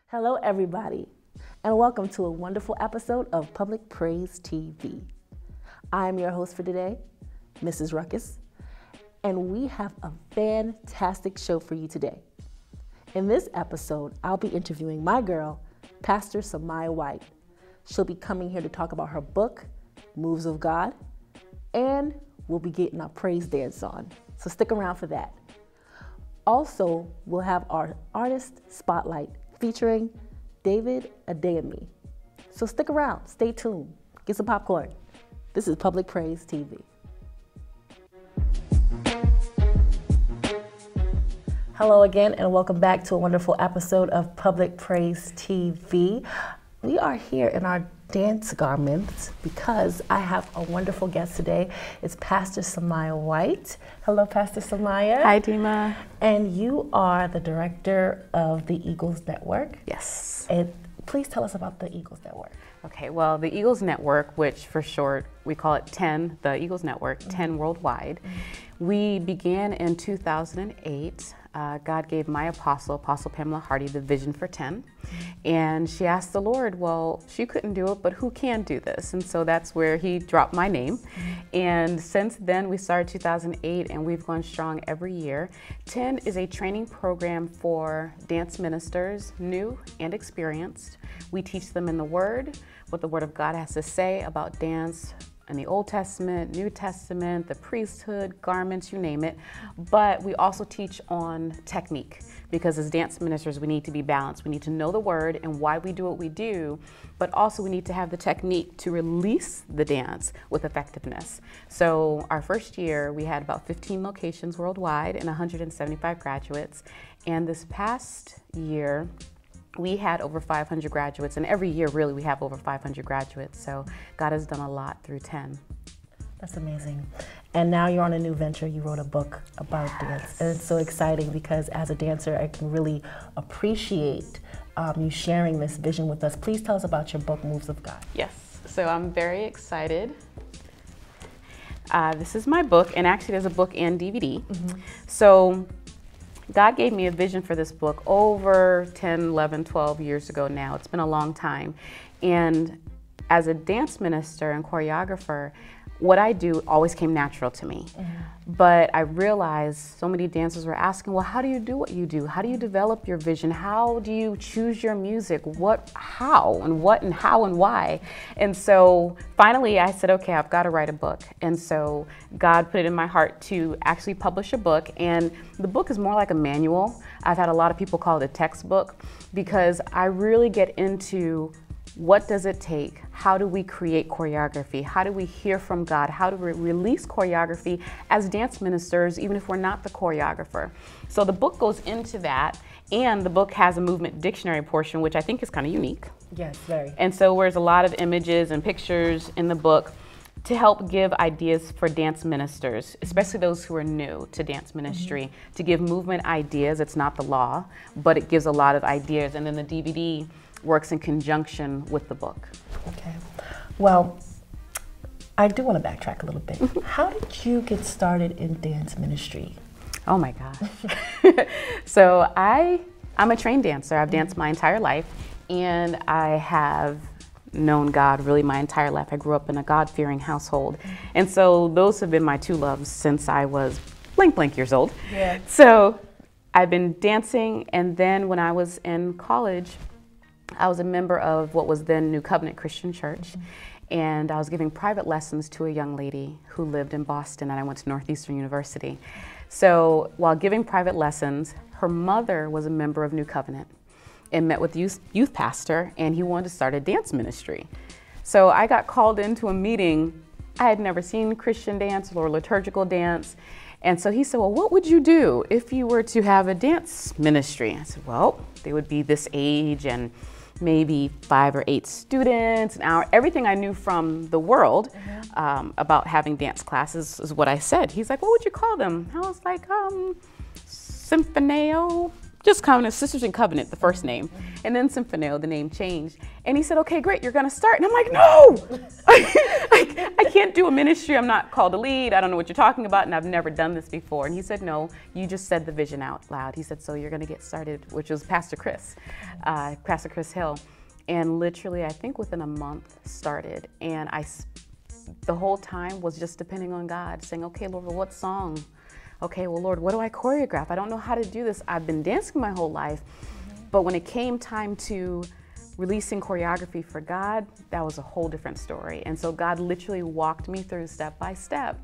Hello, everybody, and welcome to a wonderful episode of Public Praise TV. I'm your host for today, Mrs.Ruckus, and we have a fantastic show for you today. In this episode, I'll be interviewing my girl, Pastor Sumaya White. She'll be coming here to talk about her book, Moves of God, and we'll be getting our praise dance on, so stick around for that. Also, we'll have our artist spotlight featuring David Adeyemi. So stick around, stay tuned, get some popcorn. This is Public Praise TV. Hello again, and welcome back to a wonderful episode of Public Praise TV. We are here in our dance garments because I have a wonderful guest today. It's Pastor Sumaya White. Hello, Pastor Sumaya. Hi, Dima. And you are the director of the Eagles Network. Yes. And please tell us about the Eagles Network. Okay, well, the Eagles Network, which for short, we call it 10, the Eagles Network, 10 worldwide. We began in 2008. God gave my Apostle Pamela Hardy, the vision for 10. And she asked the Lord, well, she couldn't do it, but who can do this? And so that's where he dropped my name. And since then, we started 2008, and we've gone strong every year. 10 is a training program for dance ministers, new and experienced. We teach them in the Word, what the Word of God has to say about dance, in the Old Testament, New Testament, the priesthood, garments, you name it. But we also teach on technique, because as dance ministers, we need to be balanced. We need to know the Word and why we do what we do, but also we need to have the technique to release the dance with effectiveness. So our first year, we had about 15 locations worldwide and 175 graduates. And this past year, we had over 500 graduates, and every year really we have over 500 graduates, so God has done a lot through 10. That's amazing. And now you're on a new venture. You wrote a book about dance, and it's so exciting because as a dancer I can really appreciate you sharing this vision with us. Please tell us about your book, Moves of God. Yes, so I'm very excited. This is my book, and actually there's a book and DVD. So God gave me a vision for this book over 10, 11, 12 years ago now. It's been a long time. And as a dance minister and choreographer, what I do always came natural to me. But I realized so many dancers were asking, well, how do you do what you do? How do you develop your vision? How do you choose your music? How and why? And so finally I said, okay, I've got to write a book. And so God put it in my heart to actually publish a book. And the book is more like a manual. I've had a lot of people call it a textbook, because I really get into what does it take? How do we create choreography? How do we hear from God? How do we release choreography as dance ministers, even if we're not the choreographer? So the book goes into that, and the book has a movement dictionary portion, which I think is kind of unique. Yes, very. And so there's a lot of images and pictures in the book to help give ideas for dance ministers, especially those who are new to dance ministry, to give movement ideas. It's not the law, but it gives a lot of ideas. And then the DVD works in conjunction with the book. Okay. Well, I do want to backtrack a little bit. How did you get started in dance ministry? Oh my gosh. So I'm a trained dancer. I've danced my entire life, and I have known God really my entire life. I grew up in a God-fearing household. And so those have been my two loves since I was blank years old. Yeah. So I've been dancing, and then when I was in college, I was a member of what was then New Covenant Christian Church, and I was giving private lessons to a young lady who lived in Boston, and I went to Northeastern University. So while giving private lessons, her mother was a member of New Covenant and met with the youth pastor, and he wanted to start a dance ministry. So I got called into a meeting. I had never seen Christian dance or liturgical dance. And so he said, well, what would you do if you were to have a dance ministry? I said, well, they would be this age and maybe 5 or 8 students an hour. Everything I knew from the world about having dance classes is what I said. He's like, what would you call them? I was like, Symphony, just Covenant, Sisters in Covenant, the first name. And then Symphony, the name changed. And he said, okay, great, you're gonna start. And I'm like, no, I can't do a ministry. I'm not called to lead. I don't know what you're talking about. And I've never done this before. And he said, no, you just said the vision out loud. He said, so you're gonna get started, which was Pastor Chris Hill. And literally, I think within a month started. And the whole time was just depending on God, saying, okay, Lord, well, what song? Okay, well, Lord, what do I choreograph? I don't know how to do this. I've been dancing my whole life. But when it came time to releasing choreography for God, that was a whole different story. And so God literally walked me through step by step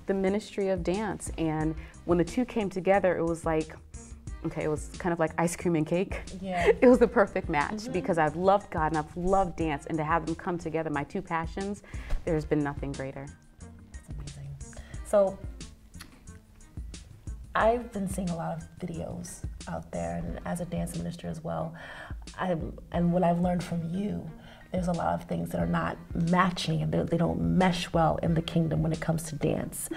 the ministry of dance. And when the two came together, it was like, okay, it was kind of like ice cream and cake. Yeah. It was the perfect match because I've loved God and I've loved dance, and to have them come together, my two passions, there's been nothing greater. That's amazing. So I've been seeing a lot of videos out there, and as a dance minister as well, and what I've learned from you, there's a lot of things that are not matching, and they don't mesh well in the kingdom when it comes to dance.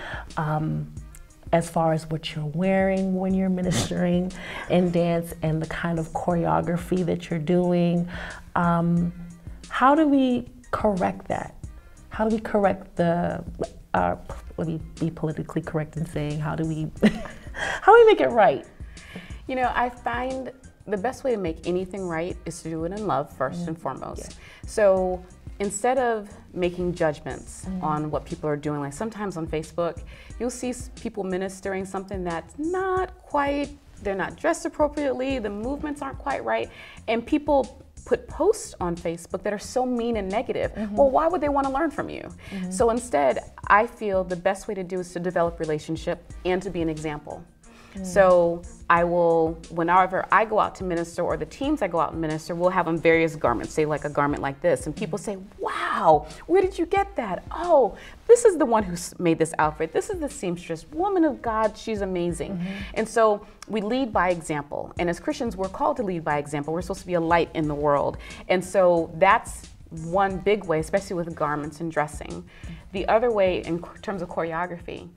As far as what you're wearing when you're ministering in dance and the kind of choreography that you're doing. How do we correct that? How do we correct let me be politically correct in saying, how do we make it right? You know, I find the best way to make anything right is to do it in love first and foremost. Yeah. So instead of making judgments on what people are doing, like sometimes on Facebook, you'll see people ministering something that's not quite, they're not dressed appropriately, the movements aren't quite right, and people put posts on Facebook that are so mean and negative. Well, why would they want to learn from you? So instead, I feel the best way to do is to develop relationship and to be an example. So I will, whenever I go out to minister, or the teams I go out and minister, we'll have on various garments, say like a garment like this, and people say, wow, where did you get that? Oh, this is the one who made this outfit. This is the seamstress, woman of God, she's amazing. And so we lead by example. And as Christians, we're called to lead by example. We're supposed to be a light in the world. And so that's one big way, especially with garments and dressing. The other way, in terms of choreography,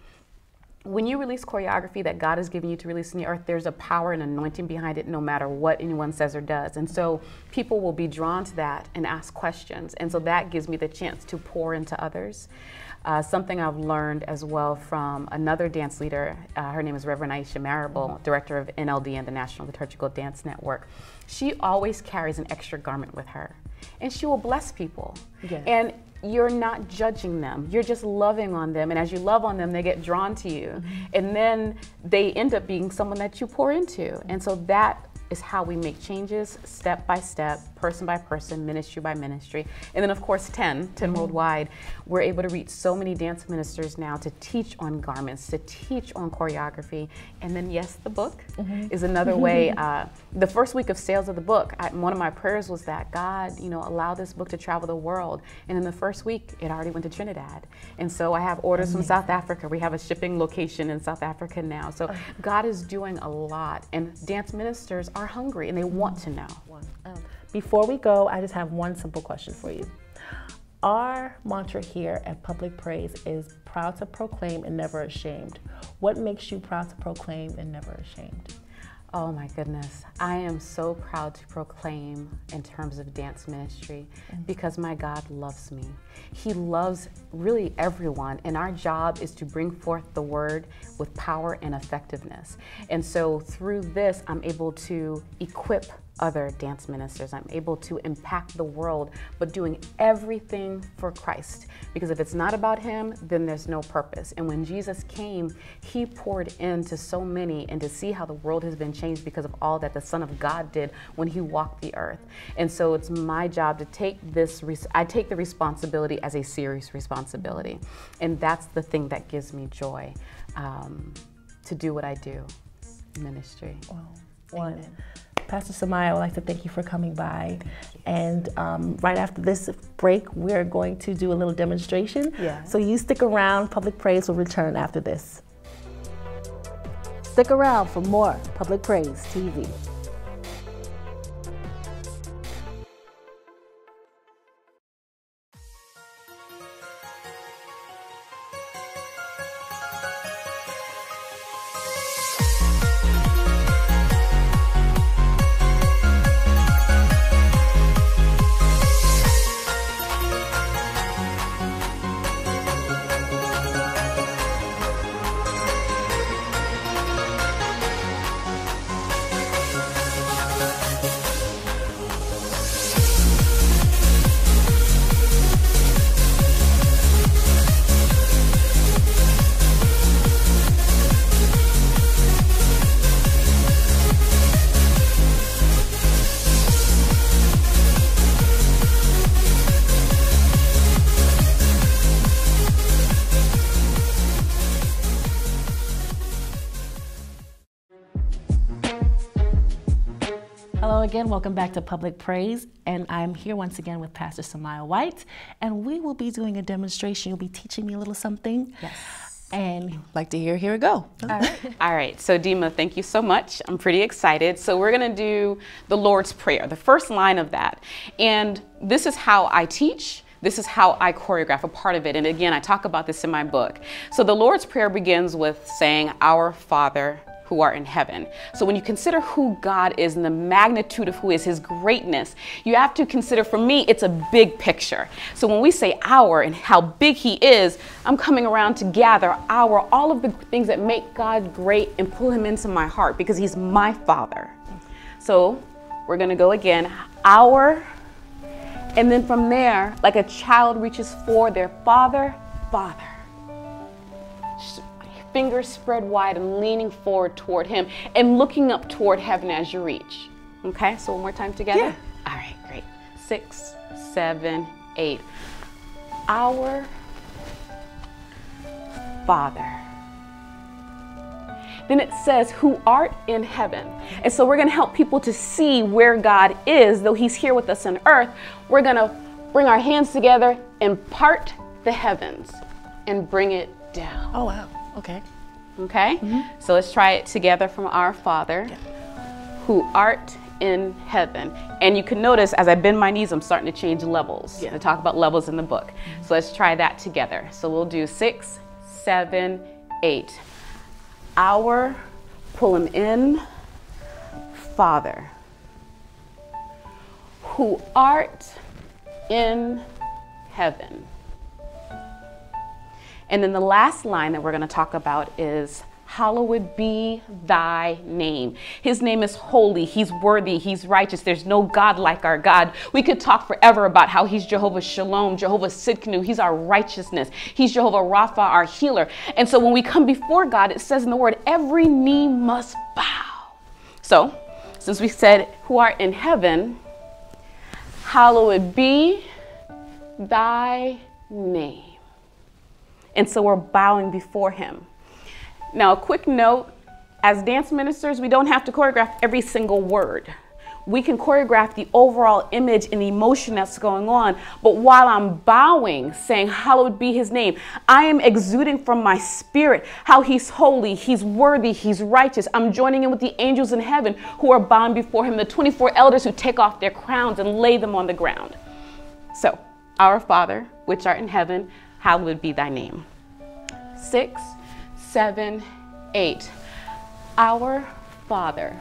when you release choreography that God has given you to release in the earth, there's a power and anointing behind it no matter what anyone says or does. And so people will be drawn to that and ask questions. And so that gives me the chance to pour into others. Something I've learned as well from another dance leader, her name is Reverend Aisha Marable, director of NLD and the National Liturgical Dance Network. She always carries an extra garment with her, and she will bless people. Yes. And you're not judging them, you're just loving on them, and as you love on them, they get drawn to you, and then they end up being someone that you pour into. And so that is how we make changes, step by step, person by person, ministry by ministry. And then of course 10 worldwide, we're able to reach so many dance ministers now to teach on garments, to teach on choreography. And then yes, the book is another way. The first week of sales of the book, one of my prayers was that God, allow this book to travel the world. And in the first week, it already went to Trinidad. And so I have orders from South Africa. We have a shipping location in South Africa now. So God is doing a lot, and dance ministers are hungry and they want to know. Before we go, I just have one simple question for you. Our mantra here at Public Praise is proud to proclaim and never ashamed. What makes you proud to proclaim and never ashamed? Oh my goodness. I am so proud to proclaim in terms of dance ministry because my God loves me. He loves really everyone, and our job is to bring forth the word with power and effectiveness. And so through this, I'm able to equip other dance ministers. I'm able to impact the world, but doing everything for Christ. Because if it's not about him, then there's no purpose. And when Jesus came, he poured into so many, and to see how the world has been changed because of all that the Son of God did when he walked the earth. And so it's my job to take this, I take the responsibility as a serious responsibility. And that's the thing that gives me joy, to do what I do in ministry. Wow. Pastor Sumaya, I would like to thank you for coming by. And right after this break, we're going to do a little demonstration. Yeah. So you stick around. Public Praise will return after this. Stick around for more Public Praise TV. again, welcome back to Public Praise, and I'm here once again with Pastor Sumaya White, and we will be doing a demonstration. You'll be teaching me a little something. Yes. And I'd like to hear it go. All right, so Dima, thank you so much. I'm pretty excited. So we're gonna do the Lord's Prayer, the first line of that. And this is how I teach. This is how I choreograph a part of it. And again, I talk about this in my book. So the Lord's Prayer begins with saying, "Our Father who art in heaven." So when you consider who God is and the magnitude of who is, his greatness, you have to consider, for me, it's a big picture. So when we say our and how big he is, I'm coming around to gather all of the things that make God great and pull him into my heart because he's my Father. So we're gonna go again, our, and then from there, like a child reaches for their father, Father. Fingers spread wide and leaning forward toward him and looking up toward heaven as you reach. Okay, so one more time together? Yeah. All right, great. 6, 7, 8. Our Father. Then it says, who art in heaven. And so we're gonna help people to see where God is, though he's here with us on earth. We're gonna bring our hands together and part the heavens and bring it down. Oh, wow. Okay. Okay? So let's try it together from our Father, who art in heaven. And you can notice as I bend my knees, I'm starting to change levels. I talk about levels in the book. So let's try that together. So we'll do 6, 7, 8. Our, pull him in, Father, who art in heaven. And then the last line that we're going to talk about is, hallowed be thy name. His name is holy, he's worthy, he's righteous. There's no God like our God. We could talk forever about how he's Jehovah Shalom, Jehovah Sidkenu, he's our righteousness. He's Jehovah Rapha, our healer. And so when we come before God, it says in the word, every knee must bow. So, since we said, who art in heaven, hallowed be thy name. And so we're bowing before him. Now, a quick note, as dance ministers, we don't have to choreograph every single word. We can choreograph the overall image and the emotion that's going on. But while I'm bowing, saying, hallowed be his name, I am exuding from my spirit how he's holy, he's worthy, he's righteous. I'm joining in with the angels in heaven who are bowing before him, the 24 elders who take off their crowns and lay them on the ground. So, our Father, which art in heaven, hallowed be thy name. 6, 7, 8. Our Father,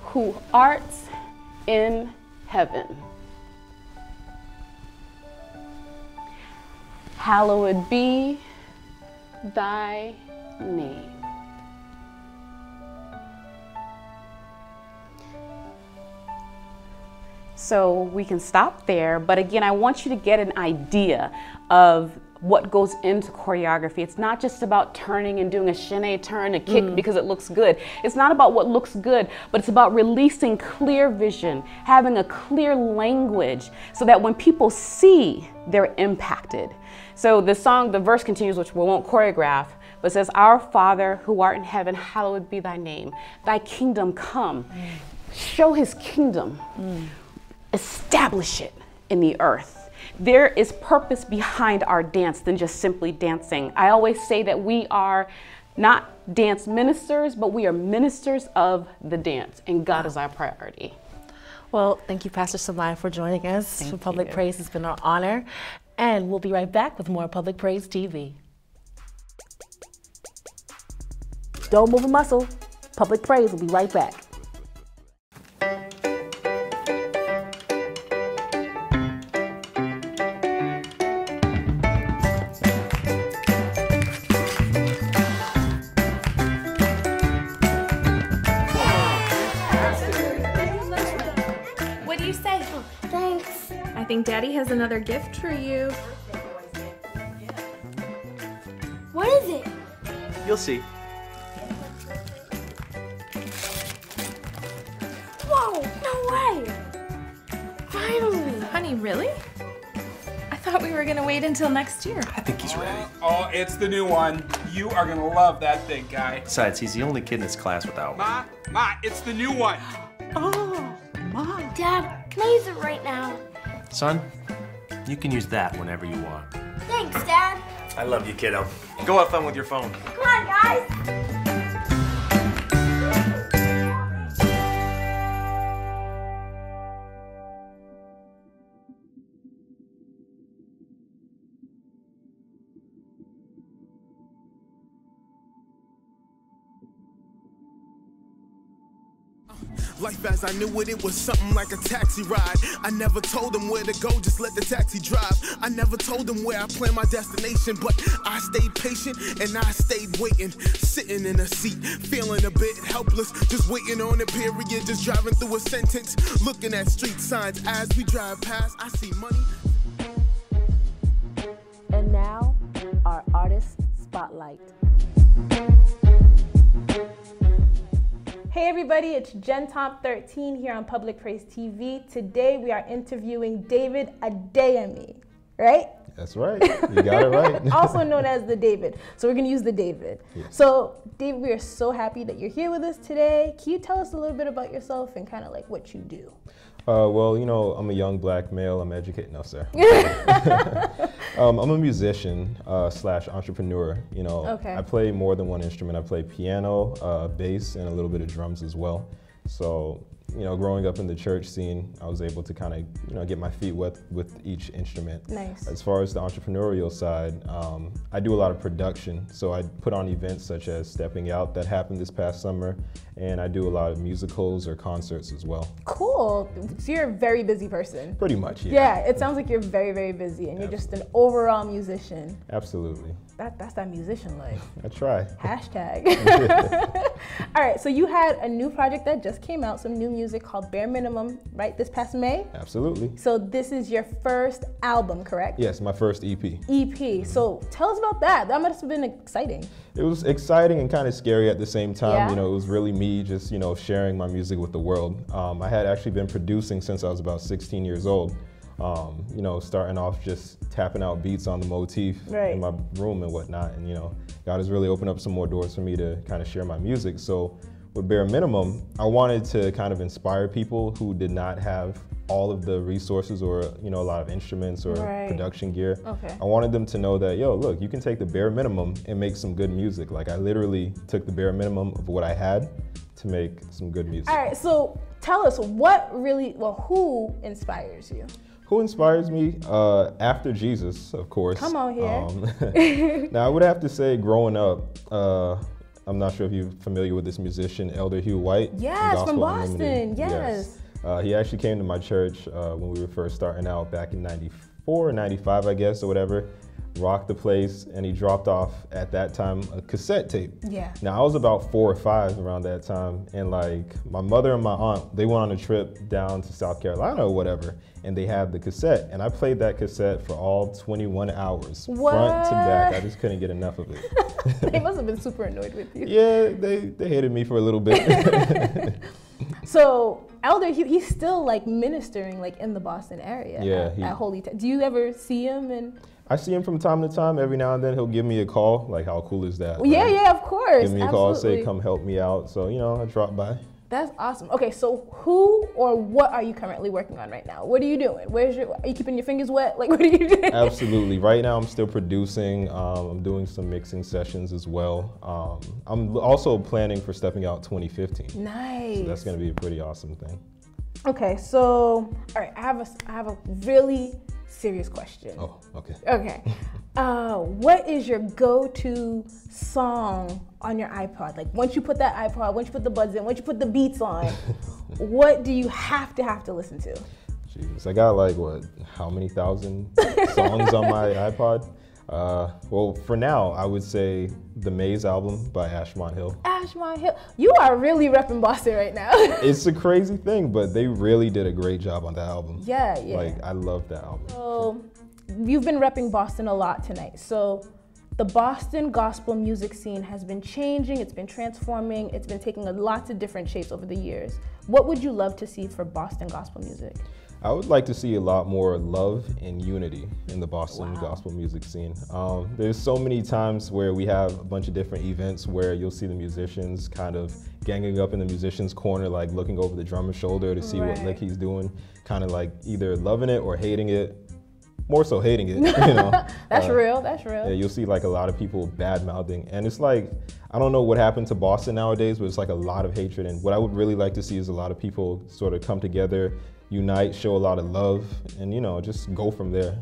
who art in heaven, hallowed be thy name. So we can stop there, but again, I want you to get an idea of what goes into choreography. It's not just about turning and doing a chaîné turn, a kick because it looks good. It's not about what looks good, but it's about releasing clear vision, having a clear language so that when people see, they're impacted. So the song, the verse continues, which we won't choreograph, but it says, our Father who art in heaven, hallowed be thy name. Thy kingdom come. Show his kingdom. Establish it in the earth. There is purpose behind our dance than just simply dancing. I always say that we are not dance ministers, but we are ministers of the dance, and God is our priority. Well, thank you, Pastor Sumaya, for joining us for Public Praise. It's been our honor, and we'll be right back with more Public Praise TV. Don't move a muscle. Public Praise will be right back. I think Daddy has another gift for you. What is it? You'll see. Whoa, no way! Finally! Honey, really? I thought thought we were gonna wait until next year. I think he's ready. Oh, it's the new one. You are gonna love that big guy. Besides, he's the only kid in his class without one. Ma, it's the new one. Oh, Mom. Dad, can I use it right now? Son, you can use that whenever you want. Thanks, Dad. I love you, kiddo. Go have fun with your phone. Come on, guys. Life as I knew it was something like a taxi ride. I never told them where to go, just let the taxi drive. I never told them where I planned my destination, but I stayed patient and I stayed waiting. Sitting in a seat, feeling a bit helpless, just waiting on a period, just driving through a sentence. Looking at street signs as we drive past, I see money. And now, our artist spotlight. Hey everybody, it's Jen Top 13 here on Public Praise TV. Today we are interviewing David Adeyemi, right? That's right, you got it right. Also known as the David, so we're gonna use the David. Yes. So David, we are so happy that you're here with us today. Can you tell us a little bit about yourself and kind of like what you do? Well, you know, I'm a young black male. I'm educated. No, sir. I'm a musician slash entrepreneur. You know, Okay. I play more than one instrument. I play piano, bass, and a little bit of drums as well. So, you know, growing up in the church scene, I was able to kind of, you know, get my feet wet with each instrument. Nice. As far as the entrepreneurial side, I do a lot of production. So I put on events such as Stepping Out that happened this past summer, and I do a lot of musicals or concerts as well. Cool. So you're a very busy person. Pretty much, yeah. Yeah, it sounds like you're very, very busy and you're just an overall musician. Absolutely. That's that musician life. I try. Hashtag. All right, so you had a new project that just came out, some new music called Bare Minimum, right, this past May? Absolutely. So this is your first album, correct? Yes, my first EP. EP. So tell us about that. That must have been exciting. It was exciting and kind of scary at the same time. Yeah? You know, it was really me just, you know, sharing my music with the world. I had actually been producing since I was about 16 years old. You know, starting off just tapping out beats on the motif in my room and whatnot. And, you know, God has really opened up some more doors for me to kind of share my music. So with Bare Minimum, I wanted to kind of inspire people who did not have all of the resources or, you know, a lot of instruments or production gear. Okay. I wanted them to know that, yo, look, you can take the bare minimum and make some good music. Like, I literally took the bare minimum of what I had to make some good music. All right, so tell us who inspires you? Who inspires me? After Jesus, of course. Come on here. Now, I would have to say, growing up, I'm not sure if you're familiar with this musician, Elder Hugh White. Yes, from Gospel Boston, Unlimited. yes. He actually came to my church when we were first starting out back in 94, 95, I guess, or whatever. Rocked the place, and he dropped off at that time a cassette tape. Yeah. Now, I was about 4 or 5 around that time, and like my mother and my aunt, they went on a trip down to South Carolina or whatever, and they had the cassette, and I played that cassette for all 21 hours, front to back. I just couldn't get enough of it. They must have been super annoyed with you. Yeah, they hated me for a little bit. So Elder Hugh, he's still like ministering like in the Boston area. Yeah, at Holy. Do you ever see him? And I see him from time to time. Every now and then he'll give me a call. Like, how cool is that? Yeah, yeah, of course. Give me a call, say, come help me out. So, you know, I drop by. That's awesome. Okay, so who or what are you currently working on right now? What are you doing? Are you keeping your fingers wet? Like, what are you doing? Absolutely. Right now, I'm still producing. I'm doing some mixing sessions as well. I'm also planning for Stepping Out 2015. Nice. So that's going to be a pretty awesome thing. Okay, so all right, I have a really serious question. Oh, okay. Okay. What is your go-to song on your iPod? Like, once you put that iPod, once you put the buds in, once you put the beats on, what do you have to listen to? Jeez, I got like, what, how many thousand songs on my iPod? Well, for now, I would say the Maze album by Ashmont Hill. Ashmont Hill. You are really repping Boston right now. It's a crazy thing, but they really did a great job on that album. Yeah, yeah. Like, I love that album. So, you've been repping Boston a lot tonight. So, the Boston gospel music scene has been changing, it's been transforming, it's been taking lots of different shapes over the years. What would you love to see for Boston gospel music? I would like to see a lot more love and unity in the Boston gospel music scene. There's so many times where we have a bunch of different events where you'll see the musicians kind of ganging up in the musician's corner, like looking over the drummer's shoulder to see what lick he's doing, kind of like either loving it or hating it. More so hating it, you know. That's real, that's real. Yeah, you'll see like a lot of people bad-mouthing, and it's like, I don't know what happened to Boston nowadays, but it's like a lot of hatred, and what I would really like to see is a lot of people sort of come together, unite, show a lot of love, and you know, just go from there.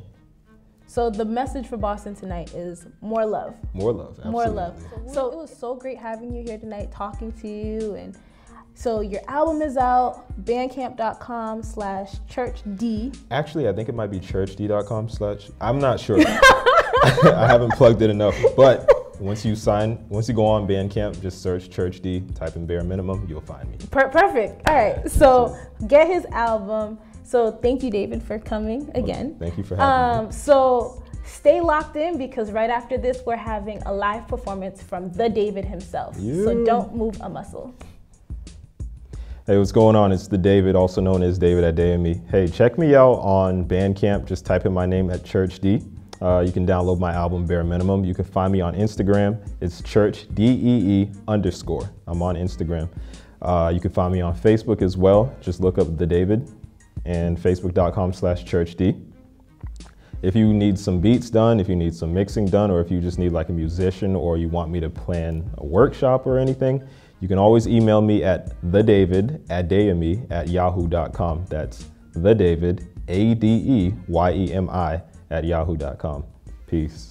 So the message for Boston tonight is more love. More love, absolutely. More love. So it was so great having you here tonight, talking to you, and so your album is out, bandcamp.com/churchd. Actually, I think it might be churchd.com/, I'm not sure. I haven't plugged it enough, but once you go on Bandcamp, just search Church D, type in Bare Minimum, you'll find me. Perfect. All right, so get his album. So thank you, David, for coming again. Thank you for having me. So stay locked in, because right after this, we're having a live performance from the David himself. Yeah. So don't move a muscle. Hey, what's going on? It's the David, also known as David Adeyemi. Hey, check me out on Bandcamp. Just type in my name at Church D. You can download my album, Bare Minimum. You can find me on Instagram. It's ChurchDEE_. I'm on Instagram. You can find me on Facebook as well. Just look up The David and facebook.com/ChurchD. If you need some beats done, if you need some mixing done, or if you just need like a musician, or you want me to plan a workshop or anything, you can always email me at thedavidadeyemi@yahoo.com. That's thedavid, ADEYEMI @yahoo.com. Peace.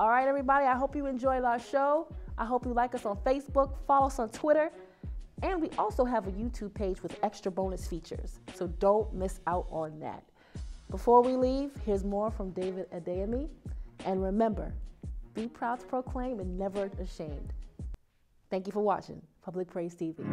All right, everybody, I hope you enjoyed our show. I hope you like us on Facebook, follow us on Twitter, and we also have a YouTube page with extra bonus features, so don't miss out on that. Before we leave, here's more from David Adeyemi, and remember, be proud to proclaim and never ashamed. Thank you for watching Public Praise TV.